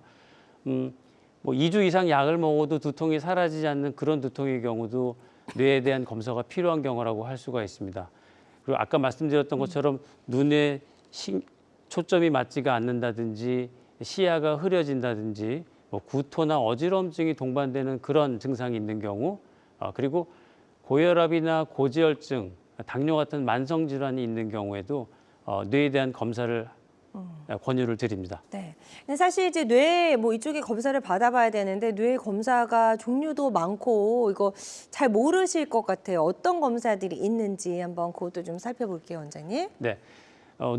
뭐 2주 이상 약을 먹어도 두통이 사라지지 않는 그런 두통의 경우도 뇌에 대한 검사가 필요한 경우라고 할 수가 있습니다. 그리고 아까 말씀드렸던 것처럼 눈에 초점이 맞지가 않는다든지 시야가 흐려진다든지 뭐 구토나 어지럼증이 동반되는 그런 증상이 있는 경우 그리고 고혈압이나 고지혈증, 당뇨 같은 만성 질환이 있는 경우에도 뇌에 대한 검사를 권유를 드립니다. 네. 근데 사실 이제 뇌 뭐 이쪽에 검사를 받아봐야 되는데 뇌 검사가 종류도 많고 이거 잘 모르실 것 같아요. 어떤 검사들이 있는지 한번 그것도 좀 살펴볼게요, 원장님. 네,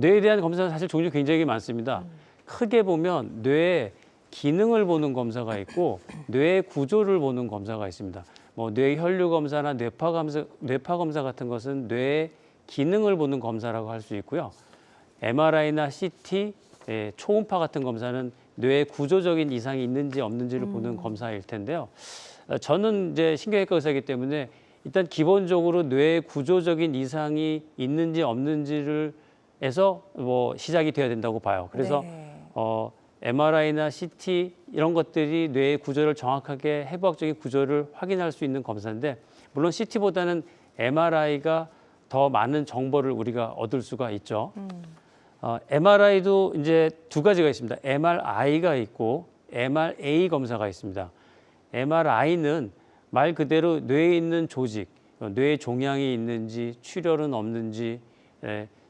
뇌에 대한 검사는 사실 종류 굉장히 많습니다. 크게 보면 뇌의 기능을 보는 검사가 있고 뇌의 구조를 보는 검사가 있습니다. 뭐 뇌혈류 검사나 뇌파 검사 같은 것은 뇌의 기능을 보는 검사라고 할 수 있고요. MRI나 CT, 초음파 같은 검사는 뇌의 구조적인 이상이 있는지 없는지를 보는 검사일 텐데요. 저는 이제 신경외과 의사이기 때문에 일단 기본적으로 뇌의 구조적인 이상이 있는지 없는지를 해서 뭐 시작이 돼야 된다고 봐요. 그래서 네. MRI나 CT 이런 것들이 뇌의 구조를 정확하게 해부학적인 구조를 확인할 수 있는 검사인데 물론 CT보다는 MRI가 더 많은 정보를 우리가 얻을 수가 있죠. MRI도 이제 두 가지가 있습니다. MRI가 있고 MRA 검사가 있습니다. MRI는 말 그대로 뇌에 있는 조직, 뇌에 종양이 있는지, 출혈은 없는지,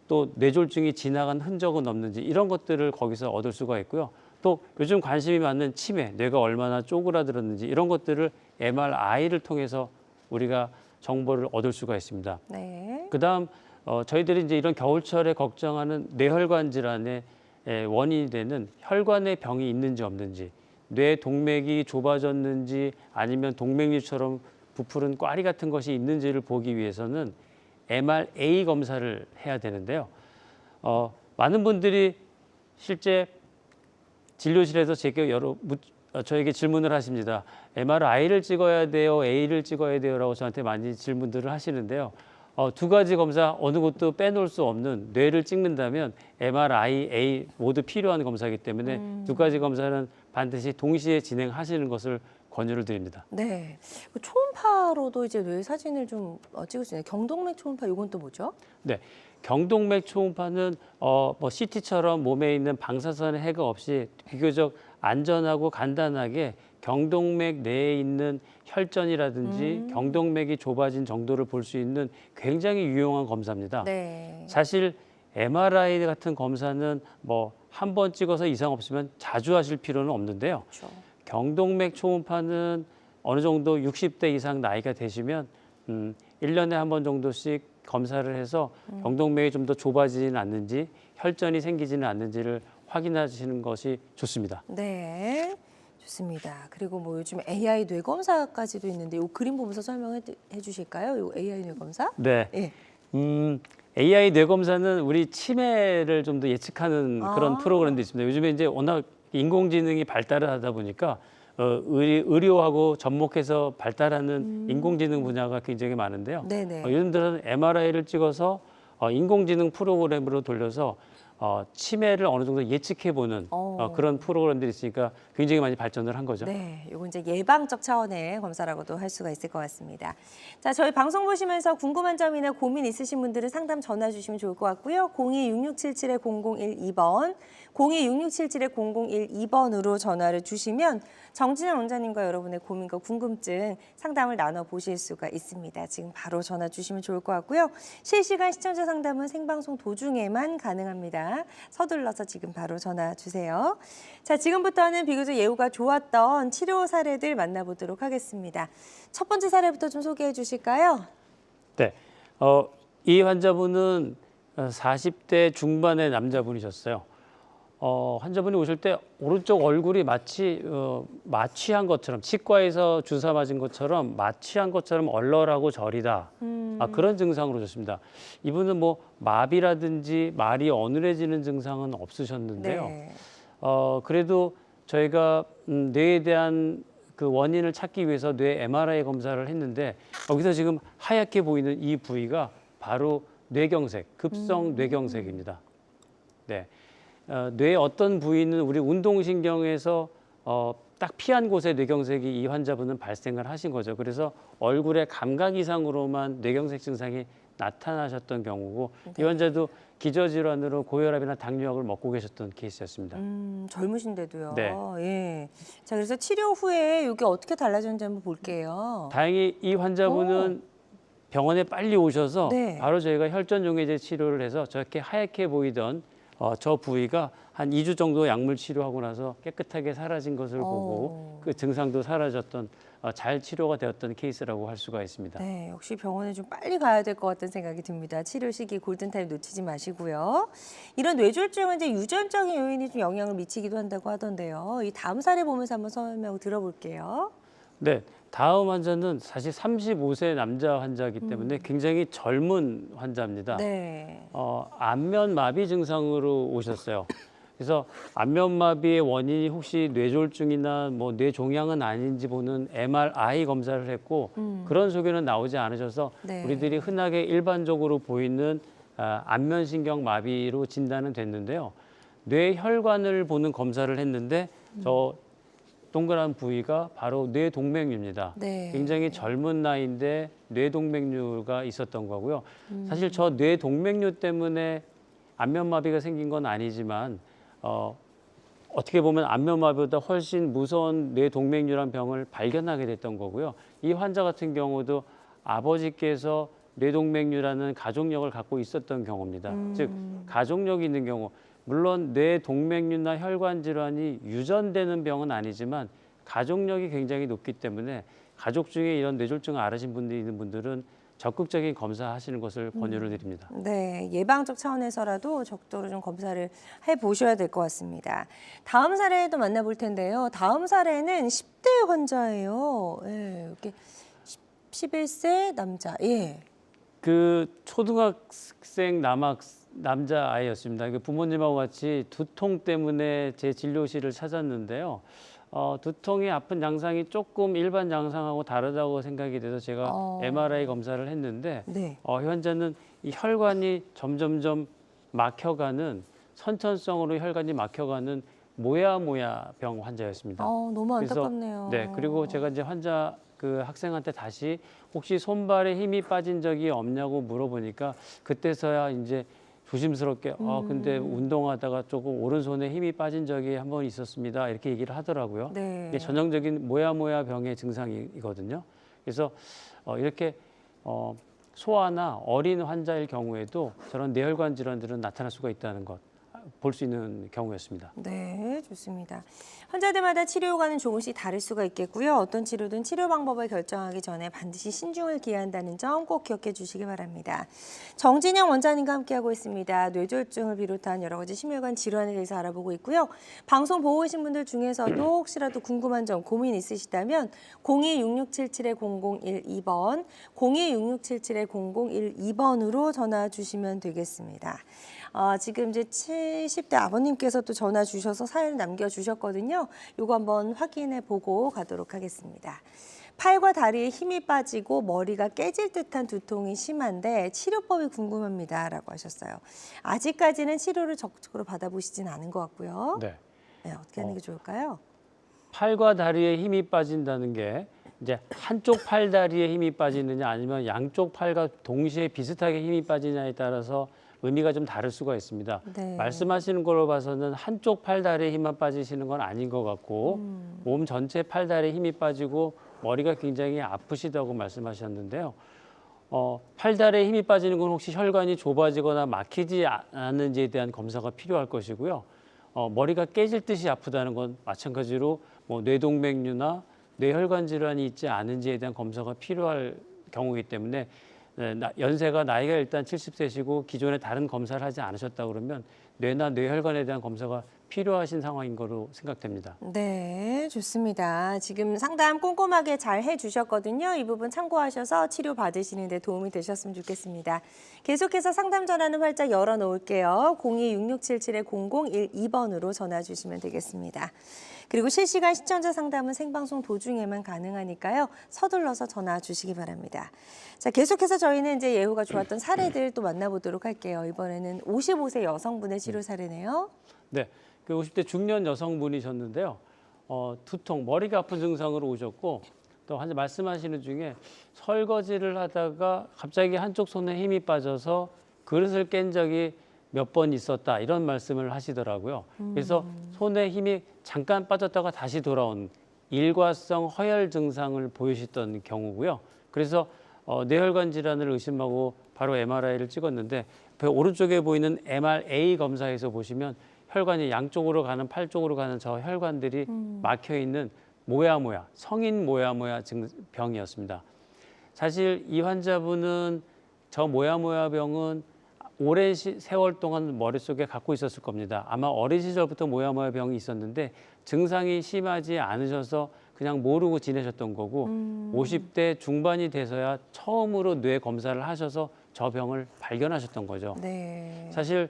또 뇌졸중이 지나간 흔적은 없는지 이런 것들을 거기서 얻을 수가 있고요. 또 요즘 관심이 많은 치매, 뇌가 얼마나 쪼그라들었는지 이런 것들을 MRI를 통해서 우리가 정보를 얻을 수가 있습니다. 네. 그다음 저희들이 이제 이런 겨울철에 걱정하는 뇌혈관 질환의 원인이 되는 혈관에 병이 있는지 없는지, 뇌 동맥이 좁아졌는지 아니면 동맥류처럼 부풀은 꽈리 같은 것이 있는지를 보기 위해서는 MRA 검사를 해야 되는데요. 많은 분들이 실제 진료실에서 저에게 질문을 하십니다. MRI를 찍어야 돼요, A를 찍어야 돼요라고 저한테 많이 질문들을 하시는데요. 두 가지 검사 어느 것도 빼놓을 수 없는 뇌를 찍는다면 MRI, A 모두 필요한 검사이기 때문에 두 가지 검사는 반드시 동시에 진행하시는 것을 권유를 드립니다. 네. 그 초음파로도 이제 뇌 사진을 좀 찍을 수 있는 경동맥 초음파 이건 또 뭐죠? 네, 경동맥 초음파는 뭐 CT처럼 몸에 있는 방사선의 해가 없이 비교적 안전하고 간단하게 경동맥 내에 있는 혈전이라든지 경동맥이 좁아진 정도를 볼 수 있는 굉장히 유용한 검사입니다. 네. 사실 MRI 같은 검사는 뭐 한 번 찍어서 이상 없으면 자주 하실 필요는 없는데요. 그렇죠. 경동맥 초음파는 어느 정도 60대 이상 나이가 되시면 1년에 한 번 정도씩 검사를 해서 경동맥이 좀 더 좁아지지는 않는지 혈전이 생기지는 않는지를 확인하시는 것이 좋습니다. 네. 좋습니다. 그리고 뭐 요즘 AI 뇌검사까지도 있는데 이 그림 보면서 설명해 주실까요? 이 AI 뇌검사? 네. 예. AI 뇌검사는 우리 치매를 좀 더 예측하는 그런 아. 프로그램도 있습니다. 요즘에 이제 워낙 인공지능이 발달을 하다 보니까 의료하고 접목해서 발달하는 인공지능 분야가 굉장히 많은데요. 네네. 요즘 들어는 MRI를 찍어서 인공지능 프로그램으로 돌려서 치매를 어느 정도 예측해보는 그런 프로그램들이 있으니까 굉장히 많이 발전을 한 거죠. 네, 요건 이제 예방적 차원의 검사라고도 할 수가 있을 것 같습니다. 자, 저희 방송 보시면서 궁금한 점이나 고민 있으신 분들은 상담 전화 주시면 좋을 것 같고요. 02-6677-0012번, 02-6677-0012번으로 전화를 주시면 정진영 원장님과 여러분의 고민과 궁금증 상담을 나눠보실 수가 있습니다. 지금 바로 전화 주시면 좋을 것 같고요. 실시간 시청자 상담은 생방송 도중에만 가능합니다. 서둘러서 지금 바로 전화 주세요. 자, 지금부터는 비교적 예후가 좋았던 치료 사례들 만나보도록 하겠습니다. 첫 번째 사례부터 좀 소개해 주실까요? 네, 이 환자분은 40대 중반의 남자분이셨어요. 환자분이 오실 때 오른쪽 얼굴이 마치 마취한 것처럼 치과에서 주사 맞은 것처럼 마취한 것처럼 얼얼하고 저리다. 그런 증상으로 오셨습니다. 이분은 뭐 마비라든지 말이 어눌해지는 증상은 없으셨는데요. 네. 그래도 저희가 뇌에 대한 그 원인을 찾기 위해서 뇌 MRI 검사를 했는데 여기서 지금 하얗게 보이는 이 부위가 바로 뇌경색, 급성 뇌경색입니다. 네. 뇌의 어떤 부위는 우리 운동신경에서 딱 피한 곳에 뇌경색이 이 환자분은 발생을 하신 거죠. 그래서 얼굴의 감각 이상으로만 뇌경색 증상이 나타나셨던 경우고 이 환자도 기저질환으로 고혈압이나 당뇨약을 먹고 계셨던 케이스였습니다. 젊으신데도요. 네. 예. 자, 그래서 치료 후에 이게 어떻게 달라졌는지 한번 볼게요. 다행히 이 환자분은 병원에 빨리 오셔서 네. 바로 저희가 혈전용해제 치료를 해서 저렇게 하얗게 보이던 저 부위가 한 2주 정도 약물 치료하고 나서 깨끗하게 사라진 것을 보고 그 증상도 사라졌던 잘 치료가 되었던 케이스라고 할 수가 있습니다. 네, 역시 병원에 좀 빨리 가야 될 것 같다는 생각이 듭니다. 치료 시기 골든타임 놓치지 마시고요. 이런 뇌졸중은 이제 유전적인 요인이 좀 영향을 미치기도 한다고 하던데요. 이 다음 사례 보면서 한번 설명 들어볼게요. 네, 다음 환자는 사실 35세 남자 환자이기 때문에 굉장히 젊은 환자입니다. 네. 안면마비 증상으로 오셨어요. 그래서 안면마비의 원인이 혹시 뇌졸중이나 뭐 뇌종양은 아닌지 보는 MRI 검사를 했고 그런 소견은 나오지 않으셔서 네. 우리들이 흔하게 일반적으로 보이는 안면신경 마비로 진단은 됐는데요. 뇌혈관을 보는 검사를 했는데 저 동그란 부위가 바로 뇌동맥류입니다. 네. 굉장히 젊은 나이인데 뇌동맥류가 있었던 거고요. 사실 저 뇌동맥류 때문에 안면마비가 생긴 건 아니지만 어떻게 보면 안면마비보다 훨씬 무서운 뇌동맥류란 병을 발견하게 됐던 거고요. 이 환자 같은 경우도 아버지께서 뇌동맥류라는 가족력을 갖고 있었던 경우입니다. 즉 가족력이 있는 경우 물론 뇌동맥류나 혈관 질환이 유전되는 병은 아니지만 가족력이 굉장히 높기 때문에 가족 중에 이런 뇌졸중을 앓으신 분들이 있는 분들은 적극적인 검사하시는 것을 권유를 드립니다. 네, 예방적 차원에서라도 적극적으로 좀 검사를 해보셔야 될 것 같습니다. 다음 사례도 만나볼 텐데요. 다음 사례는 10대 환자예요. 예, 이렇게 11세 남자. 예. 그 초등학생 남자 아이였습니다. 그 부모님하고 같이 두통 때문에 제 진료실을 찾았는데요. 두통의 아픈 양상이 조금 일반 양상하고 다르다고 생각이 돼서 제가 MRI 검사를 했는데 네. 이 환자는 이 혈관이 점점점 막혀가는 선천성으로 혈관이 막혀가는 모야모야 병 환자였습니다. 너무 안타깝네요. 네, 그리고 제가 이제 환자 그 학생한테 다시 혹시 손발에 힘이 빠진 적이 없냐고 물어보니까 그때서야 이제 조심스럽게 근데 운동하다가 조금 오른손에 힘이 빠진 적이 한 번 있었습니다. 이렇게 얘기를 하더라고요. 네. 이게 전형적인 모야모야 병의 증상이거든요. 그래서 이렇게 소아나 어린 환자일 경우에도 저런 뇌혈관 질환들은 나타날 수가 있다는 것. 볼 수 있는 경우였습니다. 네, 좋습니다. 환자들마다 치료 효과는 조금씩 다를 수가 있겠고요. 어떤 치료든 치료 방법을 결정하기 전에 반드시 신중을 기해야 한다는 점 꼭 기억해 주시기 바랍니다. 정진영 원장님과 함께하고 있습니다. 뇌졸중을 비롯한 여러 가지 심혈관 질환에 대해서 알아보고 있고요. 방송 보고 계신 분들 중에서도 혹시라도 궁금한 점, 고민 있으시다면 02-6677-0012번, 02-6677-0012번으로 전화 주시면 되겠습니다. 지금 이제 70대 아버님께서 또 전화 주셔서 사연 남겨주셨거든요. 요거 한번 확인해 보고 가도록 하겠습니다. 팔과 다리에 힘이 빠지고 머리가 깨질 듯한 두통이 심한데 치료법이 궁금합니다. 라고 하셨어요. 아직까지는 치료를 적극적으로 받아보시진 않은 것 같고요. 네. 네, 어떻게 하는 게 좋을까요? 팔과 다리에 힘이 빠진다는 게 이제 한쪽 팔 다리에 힘이 빠지느냐 아니면 양쪽 팔과 동시에 비슷하게 힘이 빠지냐에 따라서 의미가 좀 다를 수가 있습니다. 네. 말씀하시는 걸로 봐서는 한쪽 팔 다리에 힘만 빠지시는 건 아닌 것 같고 몸 전체 팔 다리에 힘이 빠지고 머리가 굉장히 아프시다고 말씀하셨는데요. 팔 다리에 힘이 빠지는 건 혹시 혈관이 좁아지거나 막히지 않는지에 대한 검사가 필요할 것이고요. 머리가 깨질 듯이 아프다는 건 마찬가지로 뭐 뇌동맥류나 뇌혈관 질환이 있지 않은지에 대한 검사가 필요할 경우이기 때문에 연세가 나이가 일단 70세시고 기존에 다른 검사를 하지 않으셨다 그러면 뇌나 뇌혈관에 대한 검사가 필요하신 상황인 거로 생각됩니다. 네, 좋습니다. 지금 상담 꼼꼼하게 잘 해주셨거든요. 이 부분 참고하셔서 치료 받으시는 데 도움이 되셨으면 좋겠습니다. 계속해서 상담 전화는 활짝 열어놓을게요. 02-6677-0012번으로 전화 주시면 되겠습니다. 그리고 실시간 시청자 상담은 생방송 도중에만 가능하니까요. 서둘러서 전화 주시기 바랍니다. 자, 계속해서 저희는 이제 예후가 좋았던 사례들 또 만나보도록 할게요. 이번에는 55세 여성분의 치료 사례네요. 네, 그 50대 중년 여성분이셨는데요. 두통, 머리가 아픈 증상으로 오셨고 또 환자 말씀하시는 중에 설거지를 하다가 갑자기 한쪽 손에 힘이 빠져서 그릇을 깬 적이 몇 번 있었다 이런 말씀을 하시더라고요. 그래서 손에 힘이 잠깐 빠졌다가 다시 돌아온 일과성 허혈 증상을 보이셨던 경우고요. 그래서 뇌혈관 질환을 의심하고 바로 MRI를 찍었는데 오른쪽에 보이는 MRA 검사에서 보시면 혈관이 양쪽으로 가는 팔 쪽으로 가는 저 혈관들이 막혀 있는 모야모야 성인 모야모야 병이었습니다. 사실 이 환자분은 저 모야모야 병은 오랜 세월 동안 머릿속에 갖고 있었을 겁니다. 아마 어린 시절부터 모야모야 병이 있었는데 증상이 심하지 않으셔서 그냥 모르고 지내셨던 거고 50대 중반이 돼서야 처음으로 뇌 검사를 하셔서 저 병을 발견하셨던 거죠. 네. 사실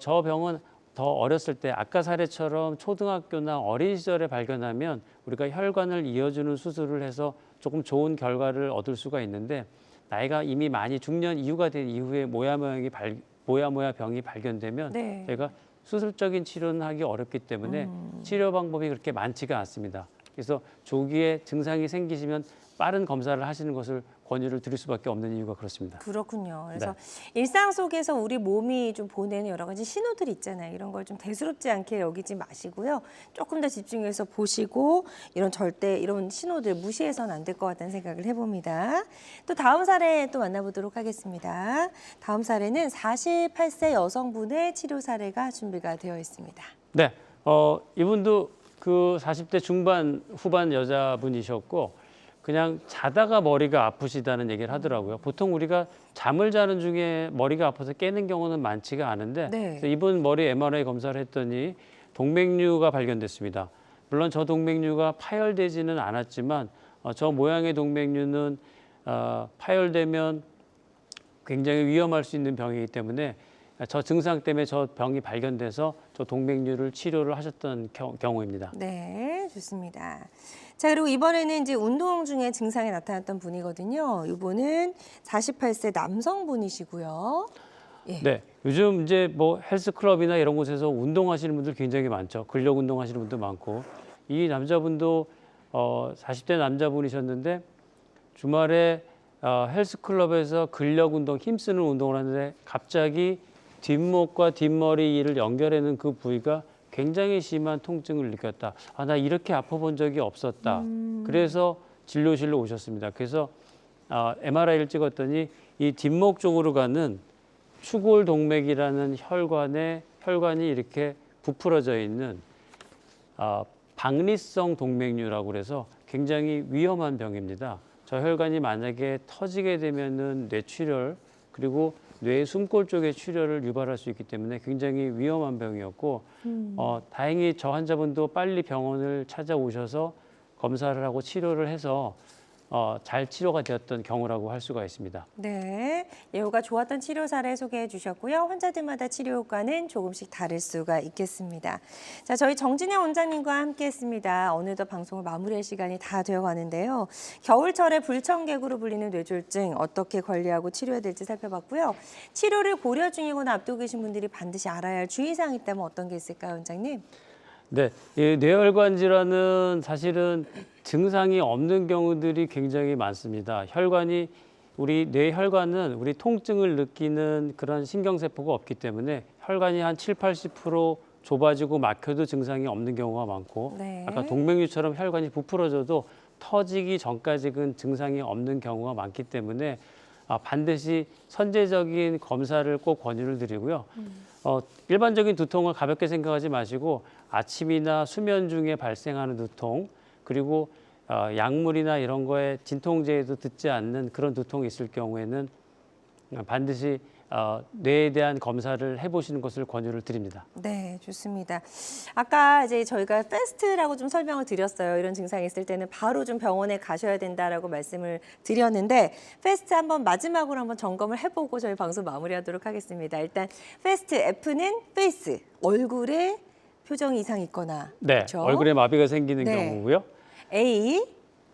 저 병은 더 어렸을 때 아까 사례처럼 초등학교나 어린 시절에 발견하면 우리가 혈관을 이어주는 수술을 해서 조금 좋은 결과를 얻을 수가 있는데 나이가 이미 많이 중년 이후가 된 이후에 모야모야 병이 발견되면 네. 저희가 수술적인 치료는 하기 어렵기 때문에 치료 방법이 그렇게 많지가 않습니다. 그래서 조기에 증상이 생기시면 빠른 검사를 하시는 것을 권유를 드릴 수밖에 없는 이유가 그렇습니다. 그렇군요. 그래서 일상 속에서 우리 몸이 좀 보내는 여러 가지 신호들이 있잖아요. 이런 걸 좀 대수롭지 않게 여기지 마시고요. 조금 더 집중해서 보시고 절대 이런 신호들 무시해서는 안 될 것 같다는 생각을 해봅니다. 또 다음 사례 또 만나보도록 하겠습니다. 다음 사례는 48세 여성분의 치료 사례가 준비가 되어 있습니다. 네, 이분도 그 40대 중반 후반 여자분이셨고 그냥 자다가 머리가 아프시다는 얘기를 하더라고요. 보통 우리가 잠을 자는 중에 머리가 아파서 깨는 경우는 많지가 않은데 네. 그래서 이분 머리 MRI 검사를 했더니 동맥류가 발견됐습니다. 물론 저 동맥류가 파열되지는 않았지만 저 모양의 동맥류는 파열되면 굉장히 위험할 수 있는 병이기 때문에 저 증상 때문에 저 병이 발견돼서 저 동맥류를 치료를 하셨던 경우입니다. 네, 좋습니다. 자, 그리고 이번에는 이제 운동 중에 증상이 나타났던 분이거든요. 이분은 48세 남성분이시고요. 예. 네, 요즘 이제 뭐 헬스클럽이나 이런 곳에서 운동하시는 분들 굉장히 많죠. 근력 운동하시는 분도 많고 이 남자분도 40대 남자분이셨는데 주말에 헬스클럽에서 근력 운동, 힘쓰는 운동을 하는데 갑자기 뒷목과 뒷머리를 연결하는 그 부위가 굉장히 심한 통증을 느꼈다. 나 이렇게 아파본 적이 없었다. 그래서 진료실로 오셨습니다. 그래서 MRI를 찍었더니 이 뒷목 쪽으로 가는 추골동맥이라는 혈관에 혈관이 이렇게 부풀어져 있는 박리성 동맥류라고 그래서 굉장히 위험한 병입니다. 저 혈관이 만약에 터지게 되면은 뇌출혈 그리고 뇌 숨골 쪽의 출혈을 유발할 수 있기 때문에 굉장히 위험한 병이었고 다행히 저 환자분도 빨리 병원을 찾아오셔서 검사를 하고 치료를 해서 잘 치료가 되었던 경우라고 할 수가 있습니다. 네, 예후가 좋았던 치료 사례 소개해 주셨고요. 환자들마다 치료 효과는 조금씩 다를 수가 있겠습니다. 자, 저희 정진영 원장님과 함께했습니다. 어느덧 방송을 마무리할 시간이 다 되어가는데요. 겨울철에 불청객으로 불리는 뇌졸중 어떻게 관리하고 치료해야 될지 살펴봤고요. 치료를 고려 중이거나 앞두고 계신 분들이 반드시 알아야 할 주의사항이 있다면 어떤 게 있을까요, 원장님? 네, 이 뇌혈관 질환은 사실은 증상이 없는 경우들이 굉장히 많습니다. 우리 뇌혈관은 우리 통증을 느끼는 그런 신경세포가 없기 때문에 혈관이 한 70~80% 좁아지고 막혀도 증상이 없는 경우가 많고 네. 아까 동맥류처럼 혈관이 부풀어져도 터지기 전까지는 증상이 없는 경우가 많기 때문에 반드시 선제적인 검사를 꼭 권유를 드리고요. 일반적인 두통을 가볍게 생각하지 마시고 아침이나 수면 중에 발생하는 두통 그리고 약물이나 이런 거에 진통제에도 듣지 않는 그런 두통이 있을 경우에는 반드시 뇌에 대한 검사를 해보시는 것을 권유를 드립니다. 네, 좋습니다. 아까 이제 저희가 패스트라고 좀 설명을 드렸어요. 이런 증상이 있을 때는 바로 좀 병원에 가셔야 된다라고 말씀을 드렸는데 패스트 한번 마지막으로 한번 점검을 해보고 저희 방송 마무리하도록 하겠습니다. 일단 패스트 F는 페이스, 얼굴에 표정 이상 있거나 네, 그렇죠? 얼굴에 마비가 생기는 네. 경우고요. A,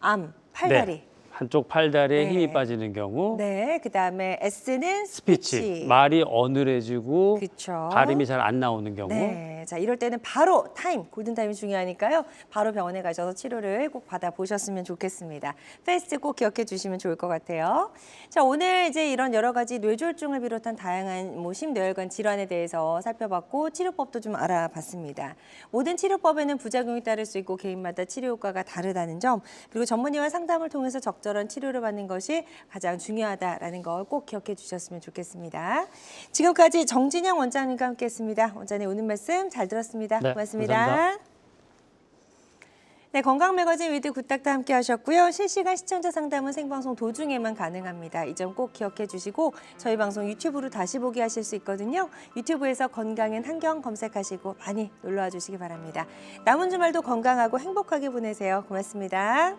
암, 팔다리. 네, 한쪽 팔다리에 네. 힘이 빠지는 경우. 네, 그다음에 S는 스피치, 말이 어눌해지고 그렇죠. 발음이 잘 안 나오는 경우. 네, 자 이럴 때는 바로 골든 타임이 중요하니까요. 바로 병원에 가셔서 치료를 꼭 받아보셨으면 좋겠습니다. 패스트 꼭 기억해 주시면 좋을 것 같아요. 자, 오늘 이제 이런 여러 가지 뇌졸중을 비롯한 다양한 심뇌혈관 질환에 대해서 살펴봤고 치료법도 좀 알아봤습니다. 모든 치료법에는 부작용이 따를 수 있고 개인마다 치료 효과가 다르다는 점, 그리고 전문의와 상담을 통해서 적절한 치료를 받는 것이 가장 중요하다라는 걸 꼭 기억해 주셨으면 좋겠습니다. 지금까지 정진영 원장님과 함께했습니다. 원장님 오늘 말씀 잘 들었습니다. 네, 고맙습니다. 감사합니다. 네, 건강 매거진 위드 굿닥터 함께 하셨고요. 실시간 시청자 상담은 생방송 도중에만 가능합니다. 이 점 꼭 기억해 주시고 저희 방송 유튜브로 다시 보기 하실 수 있거든요. 유튜브에서 건강엔 한경 검색하시고 많이 놀러와 주시기 바랍니다. 남은 주말도 건강하고 행복하게 보내세요. 고맙습니다.